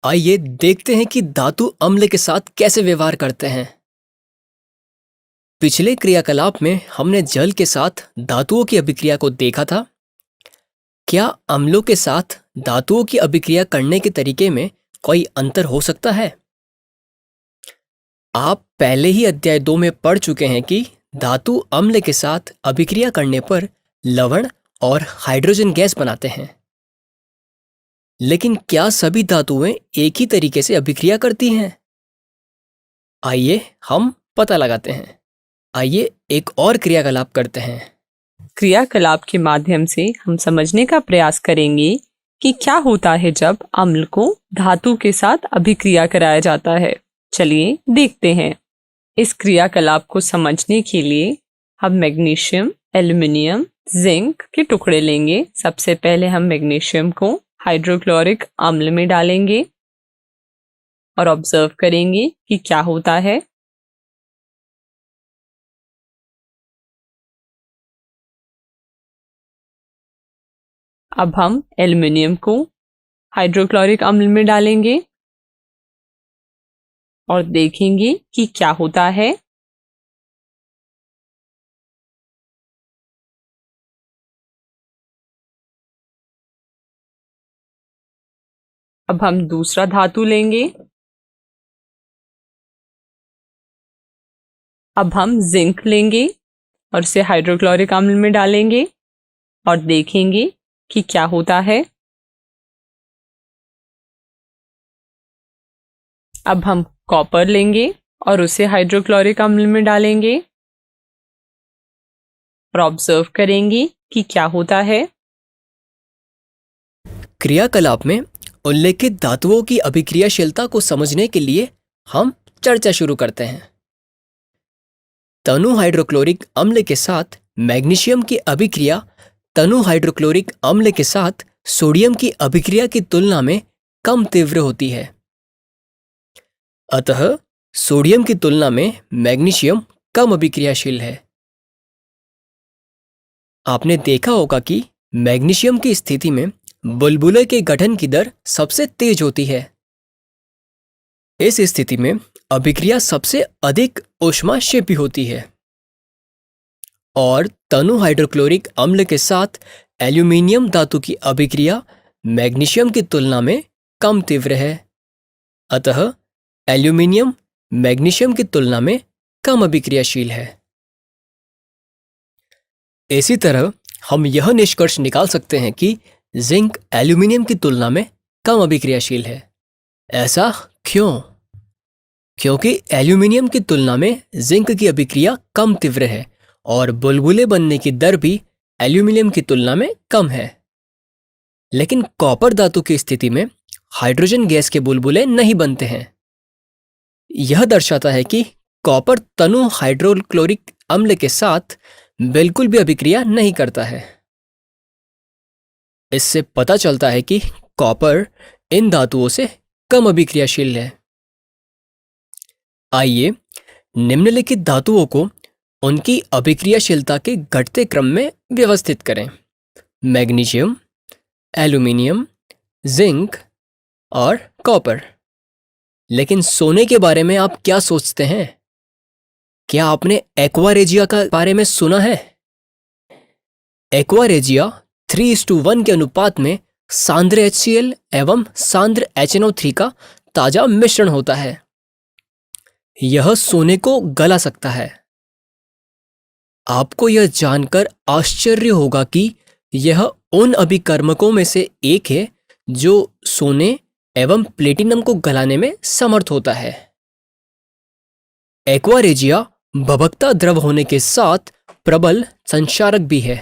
आइए देखते हैं कि धातु अम्ल के साथ कैसे व्यवहार करते हैं। पिछले क्रियाकलाप में हमने जल के साथ धातुओं की अभिक्रिया को देखा था। क्या अम्लों के साथ धातुओं की अभिक्रिया करने के तरीके में कोई अंतर हो सकता है? आप पहले ही अध्याय 2 में पढ़ चुके हैं कि धातु अम्ल के साथ अभिक्रिया करने पर लवण और हाइड्रोजन गैस बनाते हैं। लेकिन क्या सभी धातुएं एक ही तरीके से अभिक्रिया करती हैं? आइए हम पता लगाते हैं। आइए एक और क्रियाकलाप करते हैं। क्रियाकलाप के माध्यम से हम समझने का प्रयास करेंगे कि क्या होता है जब अम्ल को धातु के साथ अभिक्रिया कराया जाता है। चलिए देखते हैं। इस क्रियाकलाप को समझने के लिए हम मैग्नीशियम, एल्युमिनियम, जिंक के टुकड़े लेंगे। सबसे पहले हम मैग्नीशियम को हाइड्रोक्लोरिक अम्ल में डालेंगे और ऑब्जर्व करेंगे कि क्या होता है। अब हम एल्युमिनियम को हाइड्रोक्लोरिक अम्ल में डालेंगे और देखेंगे कि क्या होता है। अब हम दूसरा धातु लेंगे। अब हम जिंक लेंगे और इसे हाइड्रोक्लोरिक अम्ल में डालेंगे और देखेंगे कि क्या होता है। अब हम कॉपर लेंगे और उसे हाइड्रोक्लोरिक अम्ल में डालेंगे और ऑब्जर्व करेंगे कि क्या होता है। क्रियाकलाप में उल्लेखित धातुओं की अभिक्रियाशीलता को समझने के लिए हम चर्चा शुरू करते हैं। तनु हाइड्रोक्लोरिक अम्ल के साथ मैग्नीशियम की अभिक्रिया तनु हाइड्रोक्लोरिक अम्ल के साथ सोडियम की अभिक्रिया की तुलना में कम तीव्र होती है। अतः सोडियम की तुलना में मैग्नीशियम कम अभिक्रियाशील है। आपने देखा होगा कि मैग्नीशियम की स्थिति में बुलबुले के गठन की दर सबसे तेज होती है। इस स्थिति में अभिक्रिया सबसे अधिक ऊष्माक्षेपी होती है और तनु हाइड्रोक्लोरिक अम्ल के साथ एल्यूमीनियम धातु की अभिक्रिया मैग्नीशियम की तुलना में कम तीव्र है। अतः एल्यूमीनियम मैग्नीशियम की तुलना में कम अभिक्रियाशील है। इसी तरह हम यह निष्कर्ष निकाल सकते हैं कि जिंक एल्यूमीनियम की तुलना में कम अभिक्रियाशील है। ऐसा क्यों? क्योंकि एल्यूमीनियम की तुलना में जिंक की अभिक्रिया कम तीव्र है और बुलबुले बनने की दर भी एल्यूमीनियम की तुलना में कम है। लेकिन कॉपर धातु की स्थिति में हाइड्रोजन गैस के बुलबुले नहीं बनते हैं। यह दर्शाता है कि कॉपर तनु हाइड्रोक्लोरिक अम्ल के साथ बिल्कुल भी अभिक्रिया नहीं करता है। इससे पता चलता है कि कॉपर इन धातुओं से कम अभिक्रियाशील है। आइए निम्नलिखित धातुओं को उनकी अभिक्रियाशीलता के घटते क्रम में व्यवस्थित करें। मैग्नीशियम, एल्यूमीनियम, जिंक और कॉपर। लेकिन सोने के बारे में आप क्या सोचते हैं? क्या आपने एक्वा रेजिया का बारे में सुना है? एक्वा रेजिया 3:1 के अनुपात में सांद्र HCl एवं सांद्र HNO3 का ताजा मिश्रण होता है। यह सोने को गला सकता है। आपको यह जानकर आश्चर्य होगा कि यह उन अभिकर्मकों में से एक है जो सोने एवं प्लेटिनम को गलाने में समर्थ होता है। एक्वा रेजिया भभकता द्रव होने के साथ प्रबल संक्षारक भी है।